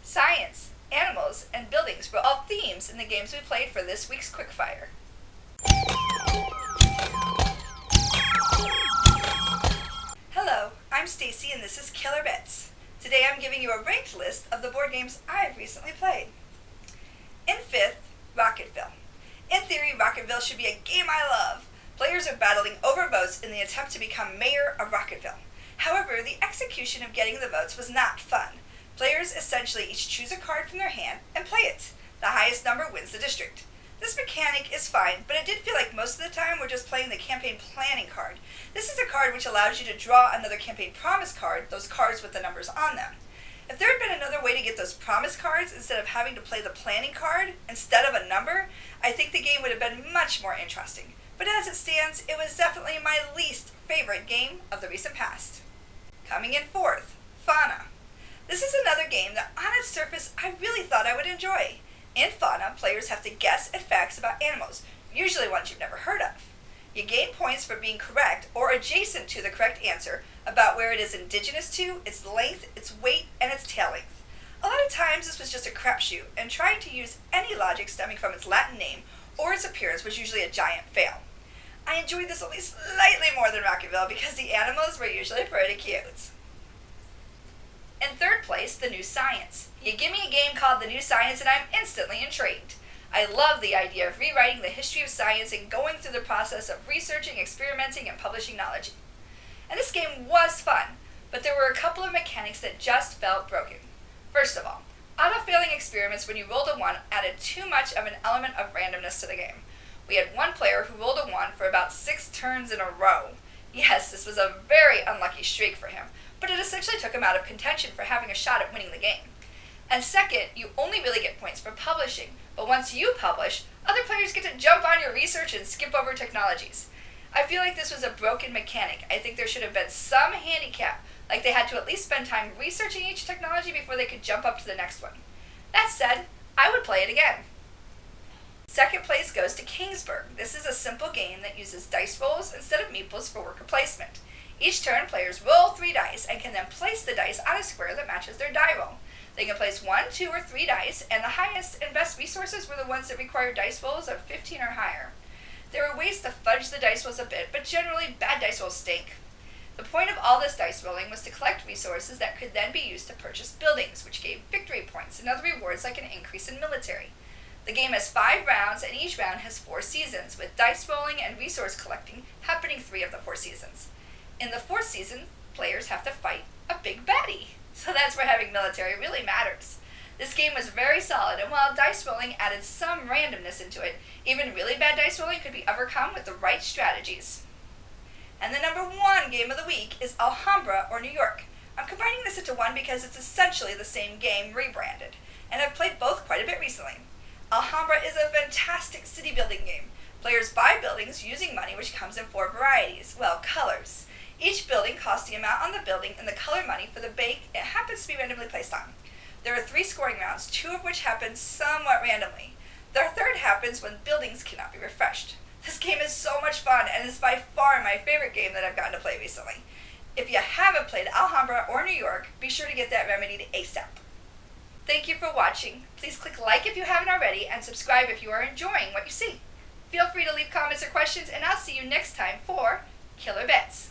Science, animals, and buildings were all themes in the games we played for this week's Quickfire. Hello, I'm Staci and this is KillerBetties. Today I'm giving you a ranked list of the board games I've recently played. In 5th, Rocketville. In theory, Rocketville should be a game I love. Players are battling over votes in the attempt to become mayor of Rocketville. However, the execution of getting the votes was not fun. Players essentially each choose a card from their hand and play it. The highest number wins the district. This mechanic is fine, but it did feel like most of the time we're just playing the campaign planning card. This is a card which allows you to draw another campaign promise card, those cards with the numbers on them. If there had been another way to get those promise cards instead of having to play the planning card instead of a number, I think the game would have been much more interesting. But as it stands, it was definitely my least favorite game of the recent past. Coming in 4th, Fauna. This is another game that on its surface I really thought I would enjoy. In Fauna, players have to guess at facts about animals, usually ones you've never heard of. You gain points for being correct or adjacent to the correct answer about where it is indigenous to, its length, its weight, and its tail length. A lot of times this was just a crapshoot, and trying to use any logic stemming from its Latin name or its appearance was usually a giant fail. I enjoyed this only slightly more than Rocketville because the animals were usually pretty cute. In 3rd place, The New Science. You give me a game called The New Science and I'm instantly intrigued. I love the idea of rewriting the history of science and going through the process of researching, experimenting, and publishing knowledge. And this game was fun, but there were a couple of mechanics that just felt broken. First of all, auto-failing experiments when you rolled a 1 added too much of an element of randomness to the game. We had one player who rolled a 1 for about 6 turns in a row. Yes, this was a very unlucky streak for him, but it essentially took him out of contention for having a shot at winning the game. And second, you only really get points for publishing, but once you publish, other players get to jump on your research and skip over technologies. I feel like this was a broken mechanic. I think there should have been some handicap, like they had to at least spend time researching each technology before they could jump up to the next one. That said, I would play it again. 2nd place goes to Kingsburg. This is a simple game that uses dice rolls instead of meeples for worker placement. Each turn, players roll 3 dice and can then place the dice on a square that matches their die roll. They can place 1, 2, or 3 dice, and the highest and best resources were the ones that required dice rolls of 15 or higher. There were ways to fudge the dice rolls a bit, but generally bad dice rolls stink. The point of all this dice rolling was to collect resources that could then be used to purchase buildings, which gave victory points and other rewards like an increase in military. The game has 5 rounds, and each round has 4 seasons, with dice rolling and resource collecting happening 3 of the 4 seasons. In the 4th season, players have to fight a big baddie. So that's where having military really matters. This game was very solid, and while dice rolling added some randomness into it, even really bad dice rolling could be overcome with the right strategies. And the number 1 game of the week is Alhambra or New York. I'm combining this into one because it's essentially the same game rebranded, and I've played both quite a bit recently. Alhambra is a fantastic city building game. Players buy buildings using money which comes in 4 varieties, colors. Each building costs the amount on the building and the color money for the bank it happens to be randomly placed on. There are 3 scoring rounds, 2 of which happen somewhat randomly. The 3rd happens when buildings cannot be refreshed. This game is so much fun and is by far my favorite game that I've gotten to play recently. If you haven't played Alhambra or New York, be sure to get that remedied ASAP. Thank you for watching. Please click like if you haven't already and subscribe if you are enjoying what you see. Feel free to leave comments or questions and I'll see you next time for KillerBetties.